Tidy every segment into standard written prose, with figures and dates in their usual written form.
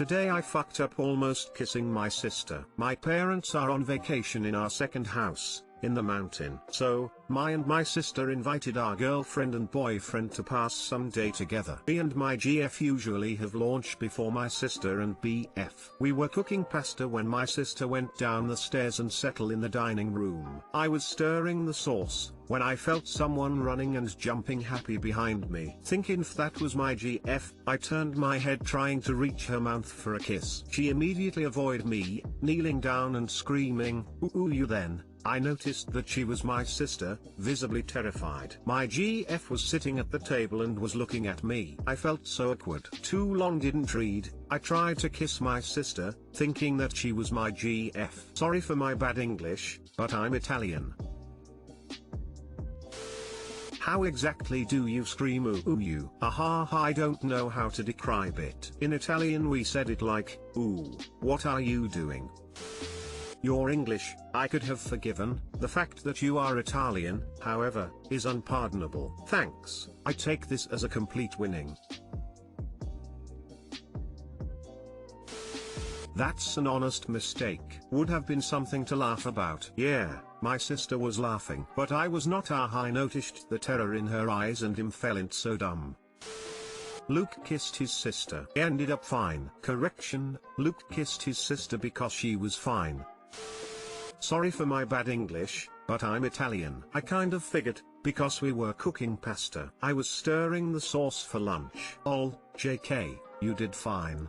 Today I fucked up almost kissing my sister. My parents are on vacation in our second house, in the mountain. So, my sister invited our girlfriend and boyfriend to pass some day together. Me and my GF usually have lunch before my sister and BF. We were cooking pasta when my sister went down the stairs and settled in the dining room. I was stirring the sauce, when I felt someone running and jumping happy behind me. Thinking if that was my GF, I turned my head trying to reach her mouth for a kiss. She immediately avoided me, kneeling down and screaming, "Ooh, you then." I noticed that she was my sister, visibly terrified. My GF was sitting at the table and was looking at me. I felt so awkward. Too long didn't read. I tried to kiss my sister, thinking that she was my GF. Sorry for my bad English, but I'm Italian. How exactly do you scream ooh you? Aha, I don't know how to describe it. In Italian we said it like, ooh, what are you doing? Your English, I could have forgiven. The fact that you are Italian, however, is unpardonable. Thanks, I take this as a complete winning. That's an honest mistake. Would have been something to laugh about. Yeah, my sister was laughing. But I was not. I noticed the terror in her eyes and him felt so dumb. Luke kissed his sister. Ended up fine. Correction, Luke kissed his sister because she was fine. Sorry for my bad English, but I'm Italian. I kind of figured, because we were cooking pasta. I was stirring the sauce for lunch. JK, you did fine.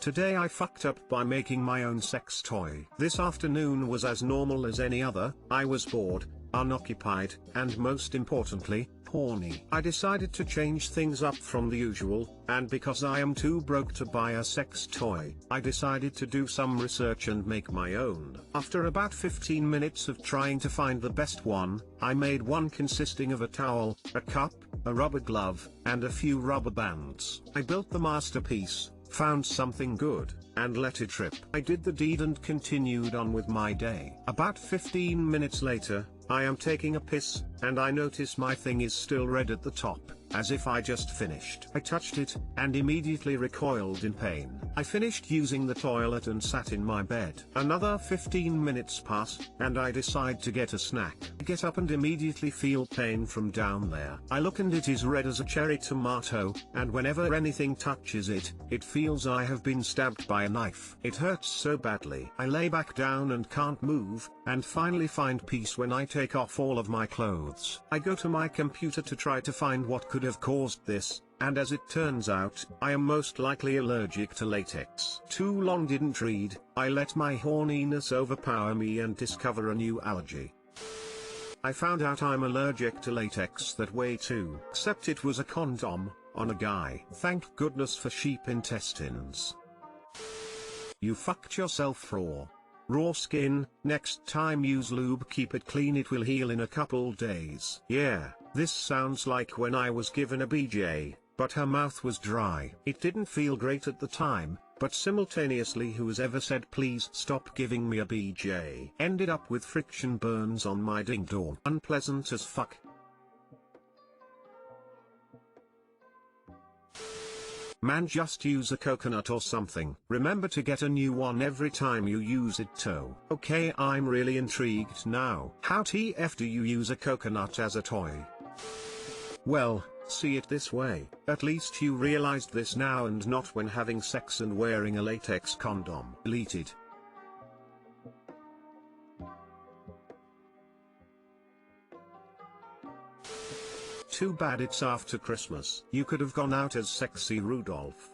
Today I fucked up by making my own sex toy. This afternoon was as normal as any other. I was bored, unoccupied, and most importantly, horny. I decided to change things up from the usual, and because I am too broke to buy a sex toy, I decided to do some research and make my own. After about 15 minutes of trying to find the best one, I made one consisting of a towel, a cup, a rubber glove, and a few rubber bands. I built the masterpiece, found something good, and let it rip. I did the deed and continued on with my day. About 15 minutes later, I am taking a piss, and I notice my thing is still red at the top, as if I just finished. I touched it, and immediately recoiled in pain. I finished using the toilet and sat in my bed. Another 15 minutes pass, and I decide to get a snack. I get up and immediately feel pain from down there. I look and it is red as a cherry tomato, and whenever anything touches it, it feels I have been stabbed by a knife. It hurts so badly. I lay back down and can't move, and finally find peace when I take off all of my clothes. I go to my computer to try to find what could have caused this, and as it turns out, I am most likely allergic to latex. Too long didn't read. I let my horniness overpower me and discover a new allergy. I found out I'm allergic to latex that way too. Except it was a condom, on a guy. Thank goodness for sheep intestines. You fucked yourself raw. Raw skin, next time use lube, keep it clean, it will heal in a couple days. Yeah, this sounds like when I was given a BJ, but her mouth was dry. It didn't feel great at the time, but simultaneously who's ever said please stop giving me a BJ? Ended up with friction burns on my ding dong. Unpleasant as fuck. Man, just use a coconut or something. Remember to get a new one every time you use it too. Okay, I'm really intrigued now. How TF do you use a coconut as a toy? Well, see it this way. At least you realized this now and not when having sex and wearing a latex condom. Deleted. Too bad it's after Christmas. You could have gone out as sexy Rudolph.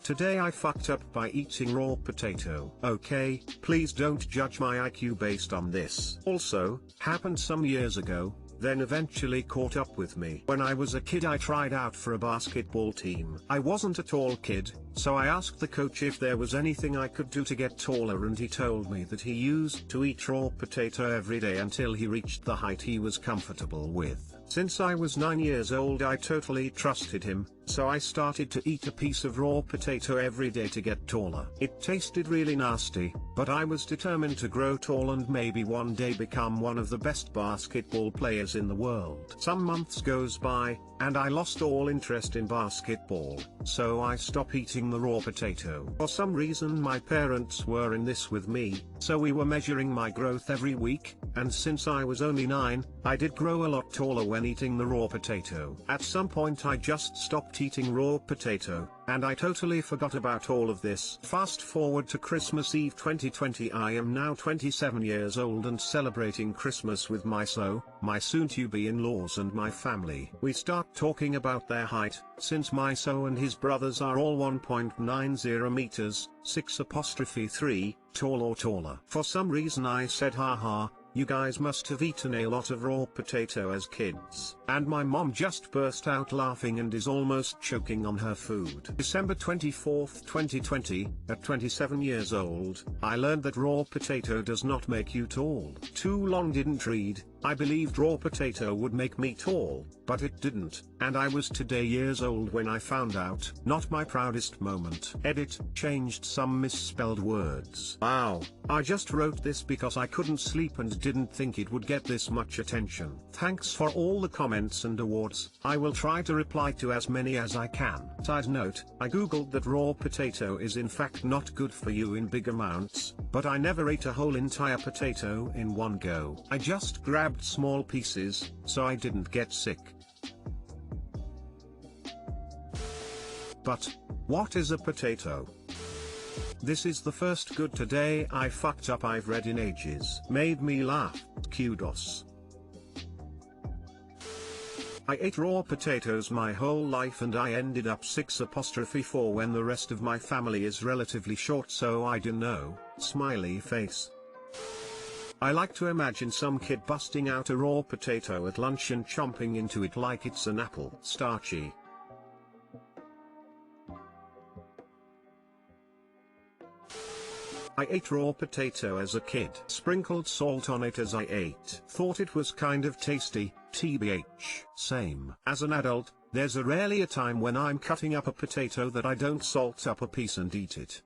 Today I fucked up by eating raw potato. Okay, please don't judge my IQ based on this. Also, happened some years ago, then eventually caught up with me. When I was a kid I tried out for a basketball team. I wasn't a tall kid, so I asked the coach if there was anything I could do to get taller, and he told me that he used to eat raw potato every day until he reached the height he was comfortable with. Since I was 9 years old, I totally trusted him, so I started to eat a piece of raw potato every day to get taller. It tasted really nasty, but I was determined to grow tall and maybe one day become one of the best basketball players in the world. Some months goes by, and I lost all interest in basketball, so I stopped eating the raw potato. For some reason my parents were in this with me, so we were measuring my growth every week, and since I was only 9, I did grow a lot taller when eating the raw potato. At some point I just stopped eating raw potato, and I totally forgot about all of this. Fast forward to Christmas Eve 2020. I am now 27 years old and celebrating Christmas with my soon-to-be in-laws and my family. We start talking about their height, since my and his brothers are all 1.90 meters, 6'3", tall or taller. For some reason I said, haha, you guys must have eaten a lot of raw potato as kids. And my mom just burst out laughing and is almost choking on her food. December 24th, 2020, at 27 years old, I learned that raw potato does not make you tall. Too long didn't read. I believed raw potato would make me tall, but it didn't, and I was today years old when I found out. Not my proudest moment. Edit, changed some misspelled words. Wow, I just wrote this because I couldn't sleep and didn't think it would get this much attention. Thanks for all the comments and awards. I will try to reply to as many as I can. Side note, I googled that raw potato is in fact not good for you in big amounts, but I never ate a whole entire potato in one go. I just grabbed small pieces, so I didn't get sick. But what is a potato? This is the first good today I fucked up I've read in ages. Made me laugh. Kudos. I ate raw potatoes my whole life and I ended up 6'4" when the rest of my family is relatively short, so I don't know. Smiley face. I like to imagine some kid busting out a raw potato at lunch and chomping into it like it's an apple. Starchy. I ate raw potato as a kid. Sprinkled salt on it as I ate. Thought it was kind of tasty, tbh. Same. As an adult, there's rarely a time when I'm cutting up a potato that I don't salt up a piece and eat it.